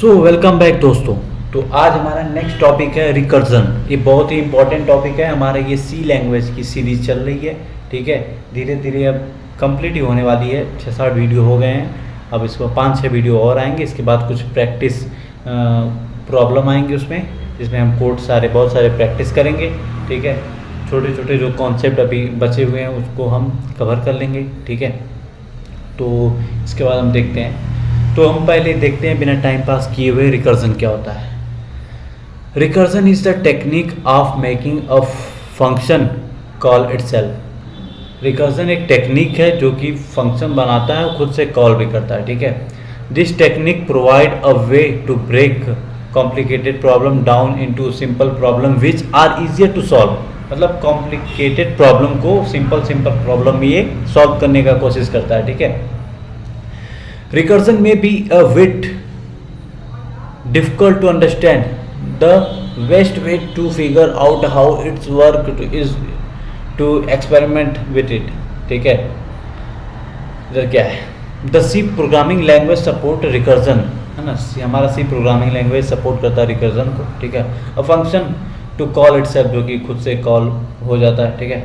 Welcome back दोस्तों। तो आज हमारा नेक्स्ट टॉपिक है रिकर्जन। ये बहुत ही इंपॉर्टेंट टॉपिक है। हमारे ये सी लैंग्वेज की सीरीज चल रही है, ठीक है। धीरे धीरे अब कंप्लीट ही होने वाली है। 6-7 वीडियो हो गए हैं, अब इसमें 5-6 वीडियो और आएंगे। इसके बाद कुछ प्रैक्टिस प्रॉब्लम आएंगे उसमें, जिसमें हम कोड बहुत सारे प्रैक्टिस करेंगे, ठीक है। छोटे छोटे जो कॉन्सेप्ट अभी बचे हुए हैं उसको हम कवर कर लेंगे, ठीक है। तो इसके बाद हम देखते हैं। तो हम पहले देखते हैं बिना टाइम पास किए हुए रिकर्जन क्या होता है। Recursion is the technique of making a function call itself. Recursion एक टेक्निक है जो कि फंक्शन बनाता है और खुद से कॉल भी करता है, ठीक है। This technique provide a way to break complicated problem down into simple problem which are easier to solve. मतलब कॉम्प्लिकेटेड प्रॉब्लम को सिंपल प्रॉब्लम में ये सॉल्व करने का कोशिश करता है, ठीक है। Recursion may be a bit difficult to understand. The best way to figure out how its work is to experiment with it. ठीक है, इधर क्या है? The C programming language support recursion, है ना। हमारा C programming language सपोर्ट करता है recursion को, ठीक है। A function to call itself, जो कि खुद से कॉल हो जाता है, ठीक है।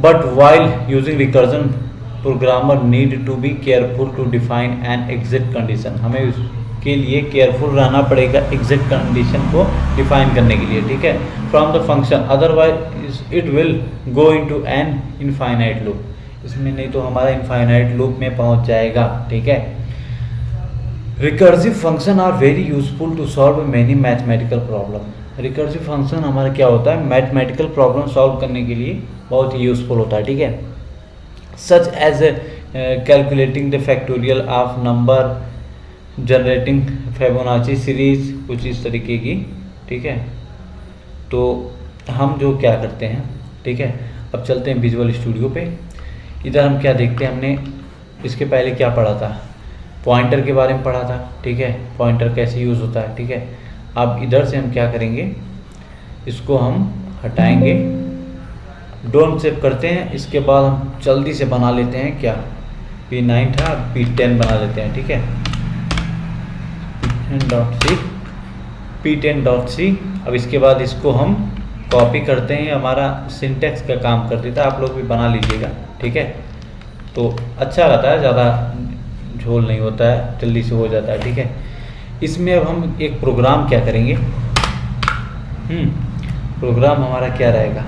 But while using recursion, programmer need to be careful to define an exit condition. हमें उसके लिए केयरफुल रहना पड़ेगा एग्जिट कंडीशन को डिफाइन करने के लिए, ठीक है, from the function, otherwise it will go into an infinite loop. इसमें नहीं तो हमारा इनफाइनाइट लूप में पहुंच जाएगा, ठीक है। Recursive function are very useful to solve many mathematical problem. Recursive function हमारा क्या होता है, मैथमेटिकल प्रॉब्लम सॉल्व करने के लिए बहुत ही यूजफुल होता है, ठीक है। such as calculating the factorial of number, generating Fibonacci series, कुछ इस तरीके की, ठीक है। तो हम जो क्या करते हैं, ठीक है, अब चलते हैं विजुअल स्टूडियो पे। इधर हम क्या देखते हैं, हमने इसके पहले क्या पढ़ा था, पॉइंटर के बारे में पढ़ा था, ठीक है। पॉइंटर कैसे यूज़ होता है, ठीक है। अब इधर से हम क्या करेंगे, इसको हम हटाएंगे, डोंट सेव करते हैं। इसके बाद हम जल्दी से बना लेते हैं क्या, P9 था, P10 बना लेते हैं, ठीक है। P10.c। अब इसके बाद इसको हम कॉपी करते हैं, हमारा सिंटेक्स का काम कर देता है। आप लोग भी बना लीजिएगा, ठीक है। तो अच्छा रहता है, ज़्यादा झोल नहीं होता है, जल्दी से हो जाता है, ठीक है। इसमें अब हम एक प्रोग्राम क्या करेंगे, प्रोग्राम हमारा क्या रहेगा,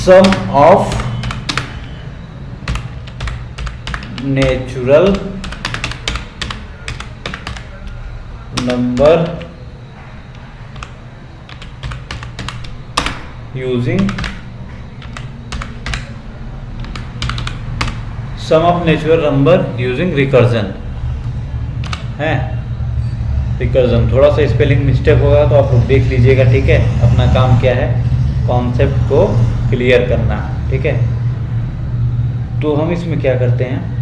sum of natural number using sum of natural number using recursion है। रिकर्जन थोड़ा सा स्पेलिंग मिस्टेक होगा तो आप लोग देख लीजिएगा, ठीक है। अपना काम क्या है, कॉन्सेप्ट को क्लियर करना, ठीक है। तो हम इसमें क्या करते हैं,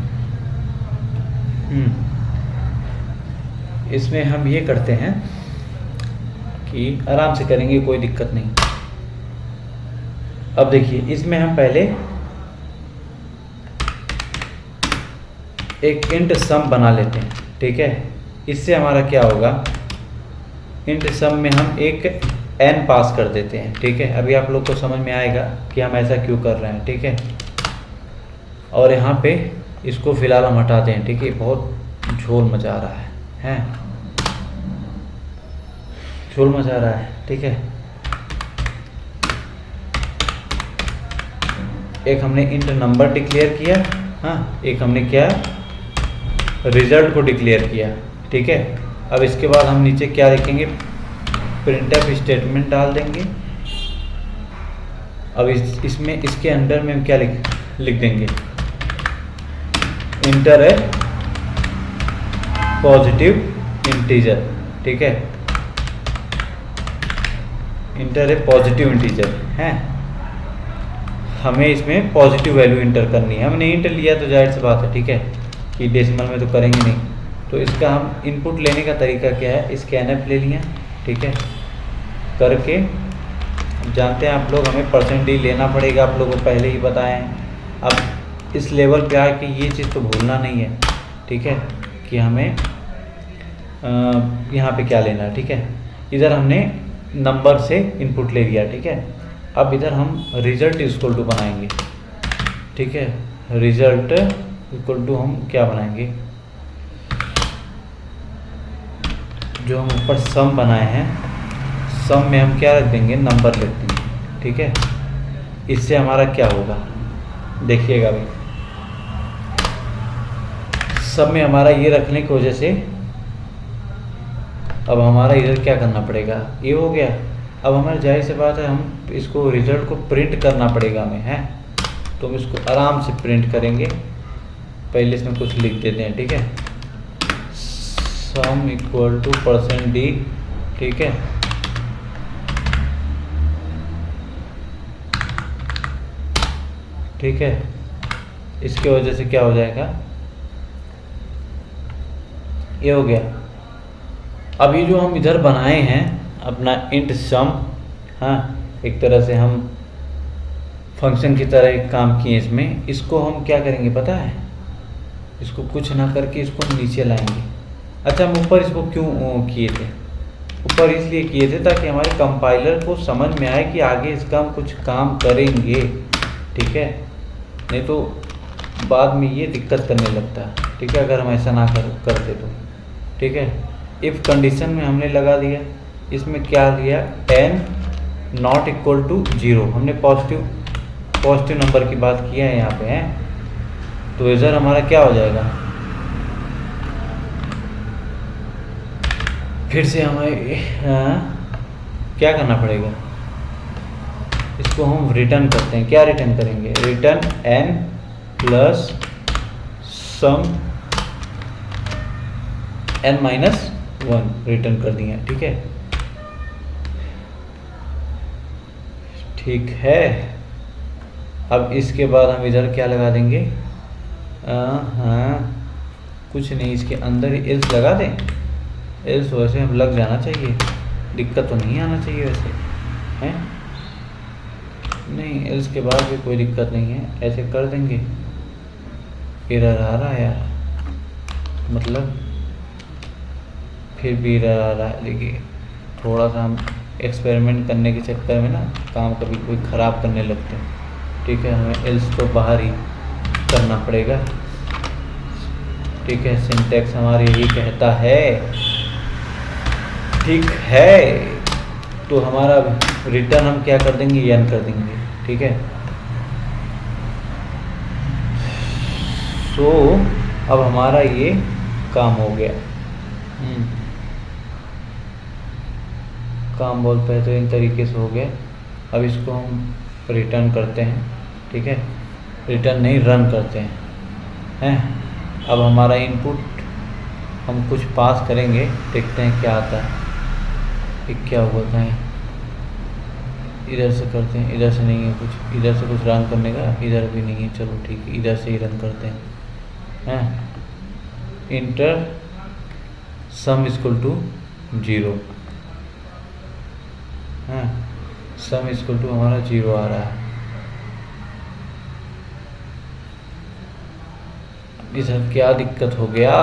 इसमें हम ये करते हैं कि आराम से करेंगे, कोई दिक्कत नहीं। अब देखिए, इसमें हम पहले एक इंट सम बना लेते हैं, ठीक है। इससे हमारा क्या होगा, इंट सम में हम एक n पास कर देते हैं, ठीक है। अभी आप लोग को समझ में आएगा कि हम ऐसा क्यों कर रहे हैं, ठीक है। और यहाँ पे इसको फिलहाल हम हटाते हैं, ठीक है। बहुत झोल मचा रहा है, झोल मचा रहा है, ठीक है। एक हमने इंट नंबर डिक्लेयर किया, हाँ, एक हमने क्या रिजल्ट को डिक्लेयर किया, ठीक है। अब इसके बाद हम नीचे क्या लिखेंगे, प्रिंटफ स्टेटमेंट डाल देंगे। अब इसमें इसके अंदर में हम क्या लिख देंगे, इंटर है पॉजिटिव इंटीजर, ठीक है। इंटर है पॉजिटिव इंटीजर है, हमें इसमें पॉजिटिव वैल्यू इंटर करनी है। हमने इंटर लिया तो जाहिर सी बात है, ठीक है, कि डेसिमल में तो करेंगे नहीं। तो इसका हम इनपुट लेने का तरीका क्या है, स्कैनफ ले लिया, ठीक है, करके जानते हैं आप लोग, हमें %d लेना पड़ेगा, आप लोगों को पहले ही बताए हैं। अब इस लेवल पे आके ये चीज़ तो भूलना नहीं है, ठीक है। कि हमें यहाँ पे क्या लेना है, ठीक है। इधर हमने नंबर से इनपुट ले लिया, ठीक है। अब इधर हम रिजल्ट इक्वल टू बनाएंगे, ठीक है। रिजल्ट इक्वल टू हम क्या बनाएंगे, जो हम ऊपर सम बनाए हैं, सम में हम क्या रख देंगे, नंबर लिख देंगे, ठीक है। इससे हमारा क्या होगा, देखिएगा भाई, सब में हमारा ये रखने की वजह से अब हमारा इधर क्या करना पड़ेगा, ये हो गया। अब हमारे जाहिर सी बात है, हम इसको रिजल्ट को प्रिंट करना पड़ेगा हमें, है। तो हम इसको आराम से प्रिंट करेंगे। पहले इसमें कुछ लिख देते हैं, ठीक है। सम इक्वल टू %d, ठीक है। ठीक है, इसके वजह से क्या हो जाएगा, ये हो गया। अब ये जो हम इधर बनाए हैं अपना इंट सम, हाँ, एक तरह से हम फंक्शन की तरह एक काम किए इसमें। इसको हम क्या करेंगे पता है, इसको कुछ ना करके इसको नीचे लाएंगे। अच्छा, हम ऊपर इसको क्यों किए थे, ऊपर इसलिए किए थे ताकि हमारे कंपाइलर को समझ में आए कि आगे इसका हम कुछ काम करेंगे, ठीक है। नहीं तो बाद में ये दिक्कत करने लगता है, ठीक है, अगर हम ऐसा ना करते तो, ठीक है। इफ़ कंडीशन में हमने लगा दिया, इसमें क्या दिया, n नॉट इक्वल टू 0, हमने पॉजिटिव नंबर की बात किया है यहाँ पे, है। तो इधर हमारा क्या हो जाएगा, फिर से हमें क्या करना पड़ेगा, इसको हम रिटर्न करते हैं। क्या रिटर्न करेंगे, रिटर्न n प्लस सम n-1 रिटर्न कर दिया, ठीक है। ठीक है, अब इसके बाद हम इधर क्या लगा देंगे, हाँ, कुछ नहीं, इसके अंदर ही एल्स लगा दें। एल्स वैसे हम लग जाना चाहिए, दिक्कत तो नहीं आना चाहिए वैसे, हैं। नहीं, एल्स के बाद भी कोई दिक्कत नहीं है, ऐसे कर देंगे। एरर आ रहा है यार, मतलब फिर भी एरर आ रहा है, देखिए थोड़ा सा हम एक्सपेरिमेंट करने के चक्कर में ना काम कभी कोई ख़राब करने लगते हैं, ठीक है। हमें एल्स तो बाहर ही करना पड़ेगा, ठीक है। सिंटैक्स हमारी यही कहता है, ठीक है। तो हमारा रिटर्न हम क्या कर देंगे, n कर देंगे, ठीक है। सो अब हमारा ये काम हो गया। काम बहुत बेहतरीन तरीके से हो गया। अब इसको हम रिटर्न करते हैं, ठीक है। रिटर्न नहीं, रन करते हैं। अब हमारा इनपुट हम कुछ पास करेंगे, देखते हैं क्या आता है। ये क्या हुआ है, इधर से करते हैं, इधर से नहीं है कुछ, इधर से कुछ रन करने का, इधर भी नहीं है, चलो ठीक है, इधर से ही रन करते हैं। Enter sum equal to 0, sum equal to हमारा 0 आ रहा है। इधर क्या दिक्कत हो गया,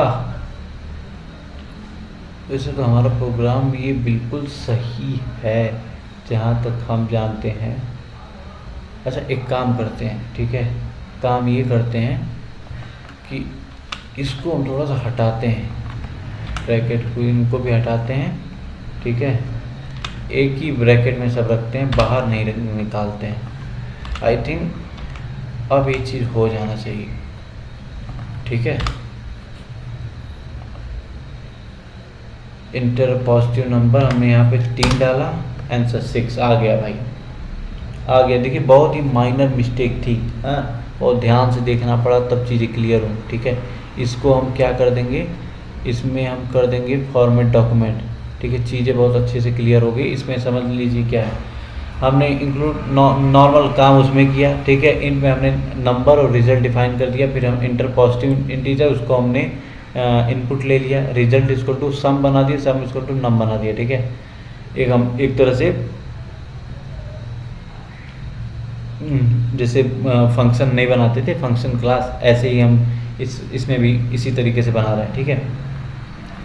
वैसे तो हमारा प्रोग्राम ये बिल्कुल सही है जहाँ तक हम जानते हैं। अच्छा, एक काम करते हैं, ठीक है। काम ये करते हैं कि इसको हम थोड़ा सा हटाते हैं, ब्रैकेट को, इनको भी हटाते हैं, ठीक है। एक ही ब्रैकेट में सब रखते हैं, बाहर नहीं निकालते हैं। आई थिंक अब ये चीज़ हो जाना चाहिए, ठीक है। इंटर पॉजिटिव नंबर हमने यहाँ पे 3 डाला, आंसर 6 आ गया भाई, आ गया। देखिए बहुत ही माइनर मिस्टेक थी, और ध्यान से देखना पड़ा तब चीज़ें क्लियर हो, ठीक है। इसको हम क्या कर देंगे, इसमें हम कर देंगे फॉर्मेट डॉक्यूमेंट, ठीक है। चीज़ें बहुत अच्छे से क्लियर हो गई। इसमें समझ लीजिए क्या है, हमने इंक्लूड नॉर्मल काम उसमें किया, ठीक है। इनमें हमने नंबर और रिजल्ट डिफाइन कर दिया, फिर हम इंटर पॉजिटिव इंटीजर उसको हमने इनपुट ले लिया, रिजल्ट इक्वल टू सम बना दिया, सम इक्वल टू नम बना दिया, ठीक है। हम एक तरह से जैसे फंक्शन नहीं बनाते थे, फंक्शन क्लास, ऐसे ही हम इसमें भी इसी तरीके से बना रहे हैं, ठीक है।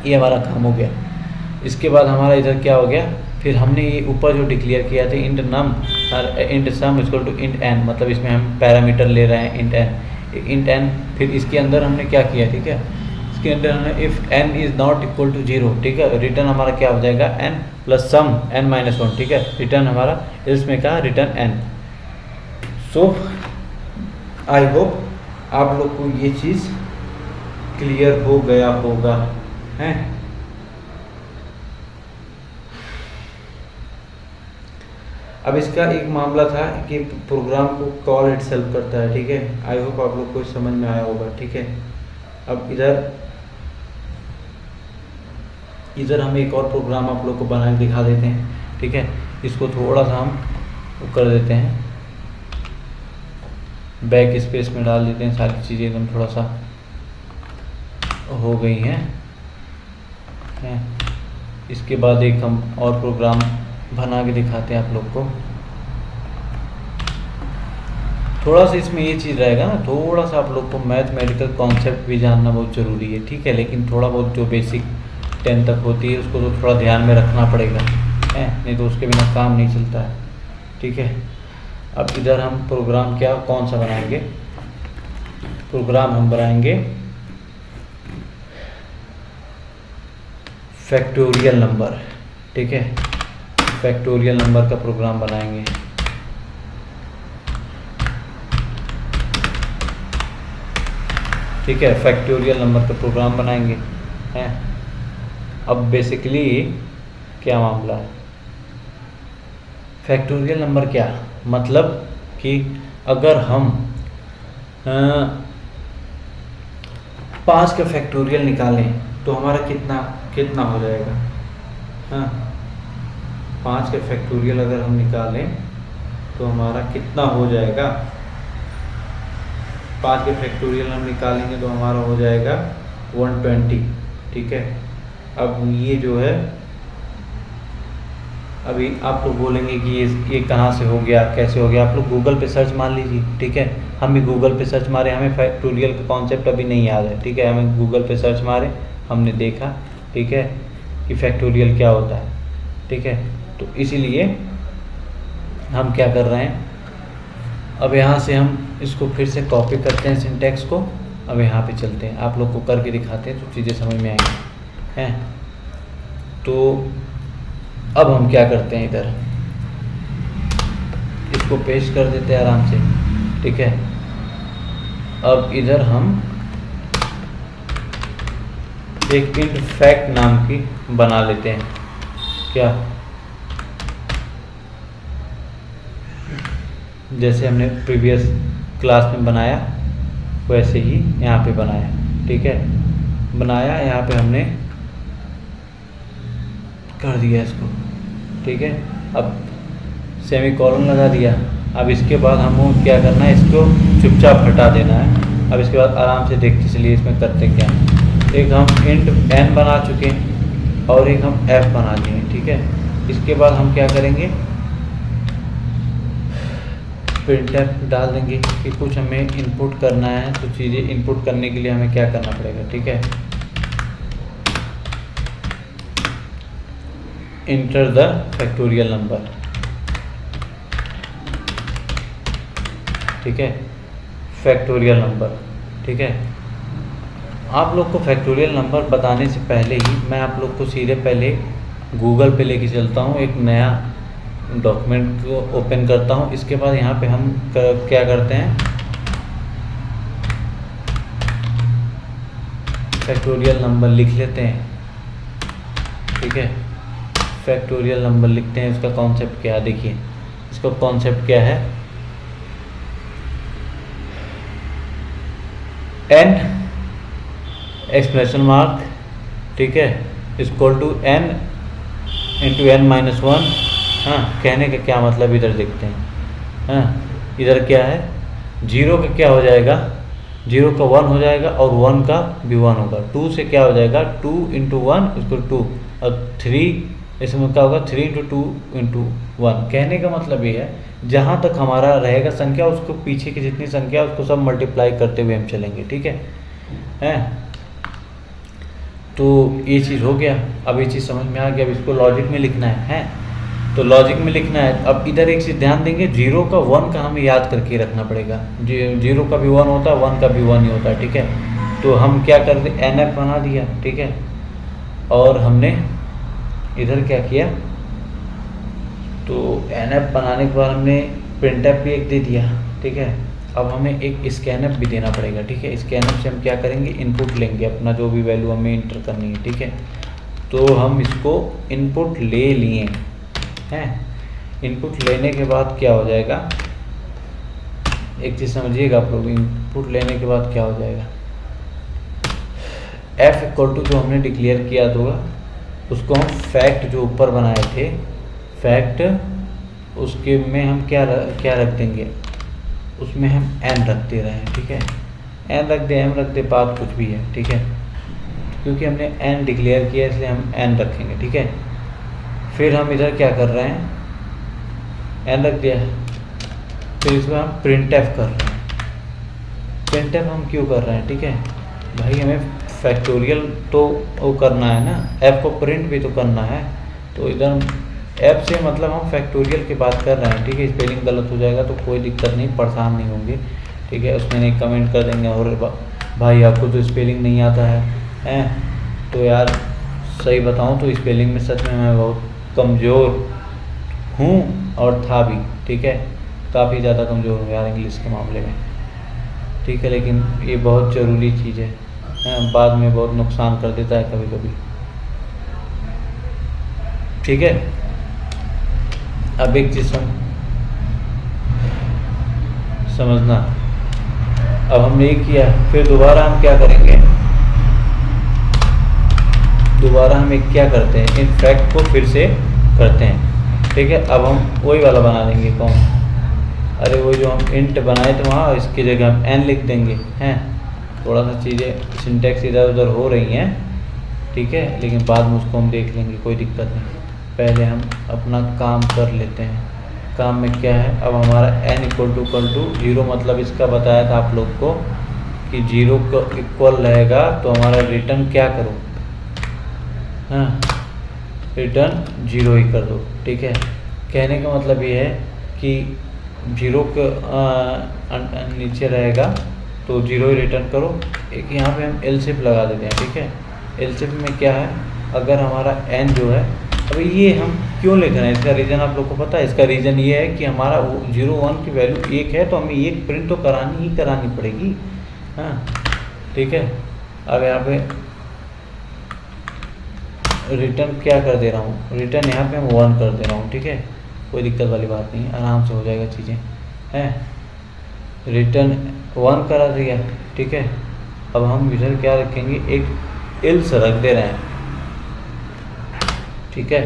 ये हमारा काम हो गया। इसके बाद हमारा इधर क्या हो गया, फिर हमने ये ऊपर जो डिक्लेयर किया था int num int sum equal to int n, मतलब इसमें हम पैरामीटर ले रहे हैं इंट एन। फिर इसके अंदर हमने क्या किया, ठीक है, इसके अंदर हमने if n is not equal to 0, ठीक है, रिटर्न हमारा क्या हो जाएगा n plus sum n minus 1, ठीक है, रिटर्न हमारा इसमें का return n. So I hope आप लोग को ये चीज़ क्लियर हो गया होगा, हैं। अब इसका एक मामला था कि प्रोग्राम को कॉल इटसेल्फ करता है, ठीक है। आई होप आप लोग को समझ में आया होगा, ठीक है। अब इधर हम एक और प्रोग्राम आप लोग को बना के दिखा देते हैं, ठीक है। इसको थोड़ा सा हम वो कर देते हैं, बैक स्पेस में डाल देते हैं, सारी चीज़ें एकदम थोड़ा सा हो गई हैं। इसके बाद एक हम और प्रोग्राम बना के दिखाते हैं आप लोग को। थोड़ा सा इसमें ये चीज़ रहेगा ना, थोड़ा सा आप लोग को मैथमेटिकल कॉन्सेप्ट भी जानना बहुत ज़रूरी है, ठीक है। लेकिन थोड़ा बहुत जो बेसिक 10 तक होती है उसको तो थोड़ा ध्यान में रखना पड़ेगा, है, नहीं तो उसके बिना काम नहीं चलता है, ठीक है। अब इधर हम प्रोग्राम कौन सा बनाएंगे, प्रोग्राम हम बनाएंगे फैक्टोरियल नंबर, ठीक है, फैक्टोरियल नंबर का प्रोग्राम बनाएंगे। ठीक है, फैक्टोरियल नंबर का प्रोग्राम बनाएंगे, हैं। अब बेसिकली क्या मामला है, फैक्टोरियल नंबर क्या मतलब कि अगर हम 5 का फैक्टोरियल निकालें तो हमारा कितना हो जाएगा, हाँ, 5 का फैक्टोरियल अगर हम निकालें तो हमारा कितना हो जाएगा, 5 के फैक्टोरियल हम निकालेंगे तो हमारा हो जाएगा 120, ठीक है। अब ये जो है, अभी आप लोग बोलेंगे कि ये कहाँ से हो गया, कैसे हो गया, आप लोग गूगल पे सर्च मार लीजिए, ठीक है। हम भी गूगल पे सर्च मारे, हमें फैक्टोरियल का कॉन्सेप्ट अभी नहीं याद है, ठीक है, हमें गूगल पे सर्च मारे, हमने देखा, ठीक है, कि फैक्टोरियल क्या होता है, ठीक है। तो इसीलिए हम क्या कर रहे हैं, अब यहाँ से हम इसको फिर से कॉपी करते हैं सिंटैक्स को। अब यहाँ पे चलते हैं, आप लोग को करके दिखाते हैं तो चीज़ें समझ में आएंगी, हैं। तो अब हम क्या करते हैं, इधर इसको पेस्ट कर देते हैं आराम से, ठीक है। अब इधर हम एक इंट फैक्ट नाम की बना लेते हैं, क्या, जैसे हमने प्रीवियस क्लास में बनाया वैसे ही यहाँ पे बनाया, ठीक है, बनाया, यहाँ पे हमने कर दिया इसको, ठीक है। अब सेमीकोलन लगा दिया। अब इसके बाद हमको क्या करना है, इसको चुपचाप हटा देना है। अब इसके बाद आराम से देखते चलिए इसमें करते क्या, एक हम इंट n बना चुके हैं और एक हम f बना दिए, ठीक है। इसके बाद हम क्या करेंगे, प्रिंटफ डाल देंगे कि कुछ हमें इनपुट करना है, तो चीज़ें इनपुट करने के लिए हमें क्या करना पड़ेगा, ठीक है, इंटर द फैक्टोरियल नंबर, ठीक है, फैक्टोरियल नंबर, ठीक है। आप लोग को फैक्टोरियल नंबर बताने से पहले ही मैं आप लोग को सीधे पहले गूगल पे लेके चलता हूँ, एक नया डॉक्यूमेंट को ओपन करता हूँ। इसके बाद यहाँ पे हम क्या करते हैं, फैक्टोरियल नंबर लिख लेते हैं, ठीक है, फैक्टोरियल नंबर लिखते हैं। इसका कॉन्सेप्ट क्या है, देखिए इसका कॉन्सेप्ट क्या है, n एक्सप्रेशन मार्क, ठीक है, equal to n into n minus 1। हाँ, कहने का क्या मतलब इधर देखते हैं, हाँ, इधर क्या है, 0 का क्या हो जाएगा, 0 का 1 हो जाएगा और 1 का भी 1 होगा। 2 से क्या हो जाएगा, 2 इंटू 1 इसको 2, और 3 इसमें क्या होगा, 3 इंटू 2 इंटू 1। कहने का मतलब ये है जहाँ तक हमारा रहेगा संख्या, उसको पीछे की जितनी संख्या उसको सब मल्टीप्लाई करते हुए हम चलेंगे, ठीक है। हैं। तो ये चीज़ हो गया। अब ये चीज़ समझ में आ गया। अब इसको लॉजिक में लिखना है तो लॉजिक में लिखना है। अब इधर एक चीज़ ध्यान देंगे, 0 का 1 का हमें याद करके रखना पड़ेगा। 0 का भी 1 होता है, 1 का भी 1 ही होता है, ठीक है। तो हम क्या कर दे, NF बना दिया, ठीक है। और हमने इधर क्या किया, तो NF बनाने के बाद हमने printf भी एक दे दिया, ठीक है। अब हमें एक scanf भी देना पड़ेगा, ठीक है। scanf से हम क्या करेंगे, इनपुट लेंगे अपना जो भी वैल्यू हमें इंटर करनी है, ठीक है। तो हम इसको इनपुट ले लिए हैं। इनपुट लेने के बाद क्या हो जाएगा, एक चीज़ समझिएगा आप लोग, इनपुट लेने के बाद क्या हो जाएगा, f इक्वल टू जो हमने डिक्लेयर किया होगा उसको हम फैक्ट जो ऊपर बनाए थे, फैक्ट उसके में हम क्या रख देंगे, उसमें हम n रख दे रहे हैं, ठीक है। n रख दे, m रख दे, बात कुछ भी है, ठीक है। क्योंकि हमने n डिक्लेयर किया इसलिए हम n रखेंगे, ठीक है। फिर हम इधर क्या कर रहे हैं, n रख दिया, फिर इसमें हम printf कर रहे हैं। printf हम क्यों कर रहे हैं, ठीक है भाई, हमें फैक्टोरियल तो वो करना है ना, f को प्रिंट भी तो करना है। तो इधर f से मतलब हम फैक्टोरियल की बात कर रहे हैं, ठीक है। स्पेलिंग गलत हो जाएगा तो कोई दिक्कत नहीं, परेशान नहीं होंगे, ठीक है। उसमें नहीं कमेंट कर देंगे और भाई आपको तो स्पेलिंग नहीं आता है। तो यार सही बताऊं तो स्पेलिंग में सच में मैं बहुत कमज़ोर हूँ और था भी, ठीक है। काफ़ी ज़्यादा कमज़ोर हूँ यार इंग्लिश के मामले में, ठीक है। लेकिन ये बहुत ज़रूरी चीज़ है, बाद में बहुत नुकसान कर देता है कभी कभी, ठीक है। अब एक चीज़ समझना, अब हमने ये किया, फिर दोबारा हम क्या करेंगे, दोबारा हम एक क्या करते हैं, इन फैक्ट को फिर से करते हैं, ठीक है। अब हम वही वाला बना देंगे, कौन, अरे वो जो हम इंट बनाए थे वहाँ, इसकी जगह हम n लिख देंगे, हैं। थोड़ा सा चीज़ें सिंटैक्स इधर उधर हो रही हैं, ठीक है, लेकिन बाद में उसको हम देख लेंगे, कोई दिक्कत नहीं। पहले हम अपना काम कर लेते हैं। काम में क्या है, अब हमारा n इक्वल टू 0, मतलब इसका बताया था आप लोग को कि 0 को इक्वल रहेगा तो हमारा रिटर्न क्या करो, हाँ, रिटर्न 0 ही कर दो, ठीक है। कहने का मतलब ये है कि 0 के नीचे रहेगा तो 0 ही रिटर्न करो। एक यहाँ पे हम एलसिफ लगा देते हैं, ठीक है। एलसिफ में क्या है, अगर हमारा n जो है, अभी ये हम क्यों लिख रहे हैं, इसका रीज़न आप लोग को पता है। इसका रीज़न ये है कि हमारा 0 1 की वैल्यू 1 है तो हमें 1 प्रिंट तो करानी पड़ेगी, हाँ, ठीक है। अब यहाँ पे रिटर्न क्या कर दे रहा हूँ, रिटर्न यहाँ पे हम 1 कर दे रहा हूँ, ठीक है। कोई दिक्कत वाली बात नहीं, आराम से हो जाएगा चीज़ें, हैं। रिटर्न 1 करा दिया, ठीक है। अब हम इधर क्या रखेंगे, एक एल्स रख दे रहे हैं, ठीक है।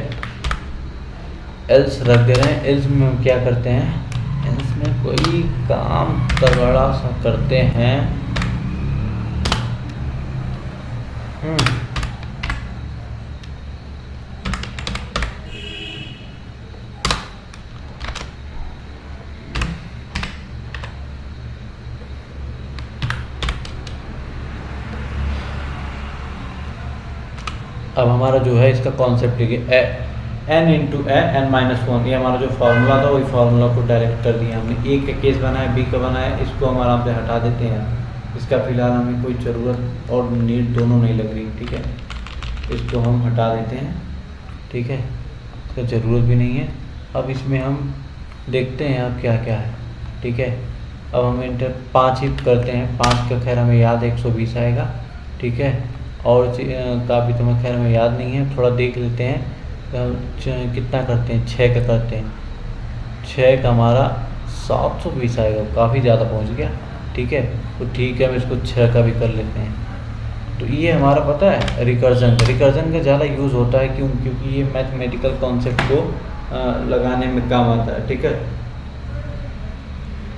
एल्स रख दे रहे हैं। एल्स में हम क्या करते हैं, एल्स में कोई काम तगड़ा सा करते हैं, अब हमारा जो है इसका कॉन्सेप्ट देखिए, n इंटू n-1, ये हमारा जो फार्मूला था वही फार्मूला को डायरेक्ट कर दिया हमने। ए का केस बनाया, बी का बनाया, इसको हम आराम से हटा देते हैं। इसका फ़िलहाल हमें कोई ज़रूरत और नीड दोनों नहीं लग रही, ठीक है। इसको हम हटा देते हैं, ठीक है, इसका ज़रूरत भी नहीं है। अब इसमें हम देखते हैं अब क्या क्या है, ठीक है। अब हम इंटर 5 ही करते हैं। 5 का खैर हमें याद है 120 आएगा, ठीक है। और काफ़ी तो मैं खैर हमें याद नहीं है, थोड़ा देख लेते हैं कितना करते हैं, 6 का करते हैं। 6 का हमारा 720 आएगा, काफ़ी ज़्यादा पहुंच गया, ठीक है। तो ठीक है, हम इसको 6 का भी कर लेते हैं। तो ये हमारा पता है रिकर्जन का ज़्यादा यूज़ होता है, क्योंकि ये मैथमेटिकल कॉन्सेप्ट को लगाने में काम आता है, ठीक है।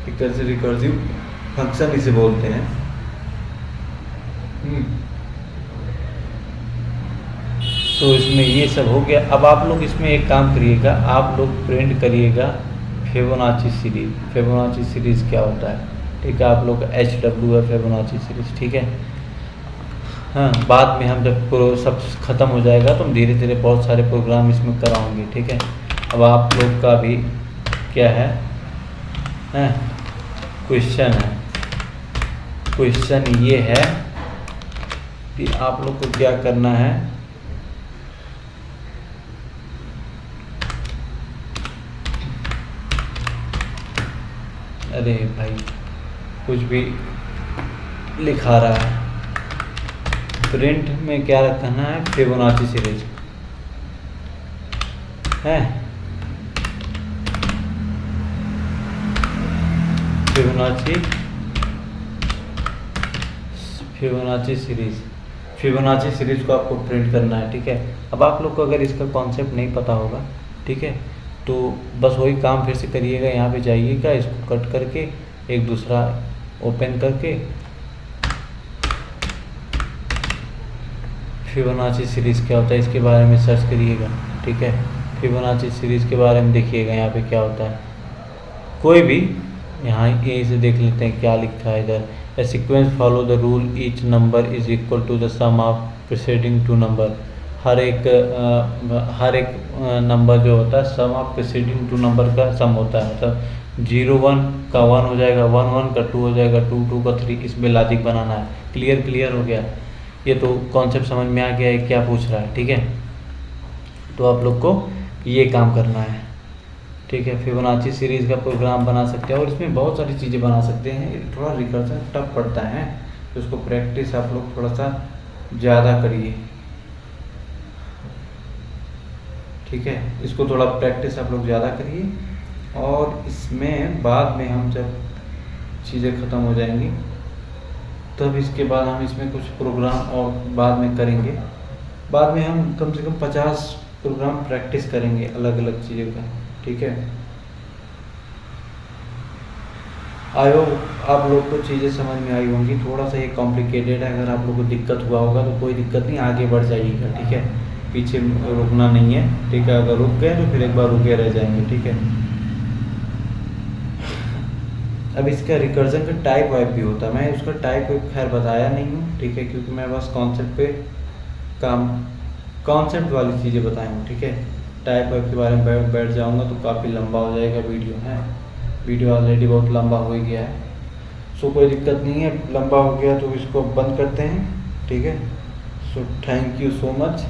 एक तरह से रिकर्सिव फंक्शन इसे बोलते हैं। तो इसमें ये सब हो गया। अब आप लोग इसमें एक काम करिएगा, आप लोग प्रिंट करिएगा फिबोनाची सीरीज। फिबोनाची सीरीज़ क्या होता है, ठीक है। आप लोग का HW है फिबोनाची सीरीज, ठीक है। हाँ, बाद में हम जब प्रो सब ख़त्म हो जाएगा तो हम धीरे धीरे बहुत सारे प्रोग्राम इसमें कराएंगे, ठीक है। अब आप लोग का भी क्या है, क्वेश्चन है, क्वेश्चन ये है कि आप लोग को क्या करना है, अरे भाई कुछ भी लिखा रहा है, प्रिंट में क्या रखना है, फिबोनाची सीरीज है, फिबोनाची सीरीज को आपको प्रिंट करना है, ठीक है। अब आप लोग को अगर इसका कॉन्सेप्ट नहीं पता होगा, ठीक है, तो बस वही काम फिर से करिएगा, यहाँ पे जाइएगा, इसको कट करके एक दूसरा ओपन करके फिबोनाची सीरीज़ क्या होता है इसके बारे में सर्च करिएगा, ठीक है। फिबोनाची सीरीज़ के बारे में देखिएगा यहाँ पे क्या होता है, कोई भी यहाँ यहीं से देख लेते हैं क्या लिखा है इधर। A sequence follow the rule each number is equal to the sum of preceding two number. हर एक नंबर जो होता है sum of preceding two number का सम होता है, मतलब 0 1 का 1 हो जाएगा, 1 1 का 2 हो जाएगा, 2 2 का 3, इसमें लॉजिक बनाना है। क्लियर हो गया, ये तो कॉन्सेप्ट समझ में आ गया है क्या पूछ रहा है, ठीक है। तो आप लोग को ये काम करना है, ठीक है। फिबोनाची सीरीज़ का प्रोग्राम बना सकते हैं और इसमें बहुत सारी चीज़ें बना सकते हैं। थोड़ा रिकर्सन टफ पड़ता है तो उसको प्रैक्टिस आप लोग थोड़ा सा ज़्यादा करिए, ठीक है। इसको थोड़ा प्रैक्टिस आप लोग ज़्यादा करिए और इसमें बाद में हम जब चीज़ें ख़त्म हो जाएंगी तब इसके बाद हम इसमें कुछ प्रोग्राम और बाद में करेंगे। बाद में हम कम से कम 50 प्रोग्राम प्रैक्टिस करेंगे अलग अलग चीज़ों का, ठीक है। आई होप आप लोग को चीज़ें समझ में आई होंगी। थोड़ा सा ये कॉम्प्लिकेटेड है, अगर आप लोग को दिक्कत हुआ होगा तो कोई दिक्कत नहीं, आगे बढ़ जाइएगा, ठीक है। पीछे रुकना नहीं है, ठीक है। अगर रुक गए तो फिर एक बार रुके रह जाएंगे, ठीक है। अब इसका रिकर्जन का टाइप वाइप भी होता है, मैं उसका टाइप खैर बताया नहीं हूँ, ठीक है, क्योंकि मैं बस कॉन्सेप्ट वाली चीज़ें बताई हूँ, ठीक है। टाइप वाइप के बारे में बैठ जाऊँगा तो काफ़ी लंबा हो जाएगा वीडियो, है। वीडियो ऑलरेडी बहुत लंबा हो गया है, सो कोई दिक्कत नहीं है। लंबा हो गया तो इसको बंद करते हैं, ठीक है। So thank you so much,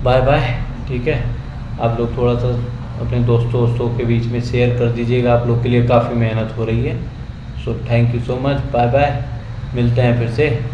bye bye, ठीक है। आप लोग थोड़ा सा अपने दोस्तों के बीच में शेयर कर दीजिएगा, आप लोग के लिए काफ़ी मेहनत हो रही है। So thank you so much, bye bye, मिलते हैं फिर से।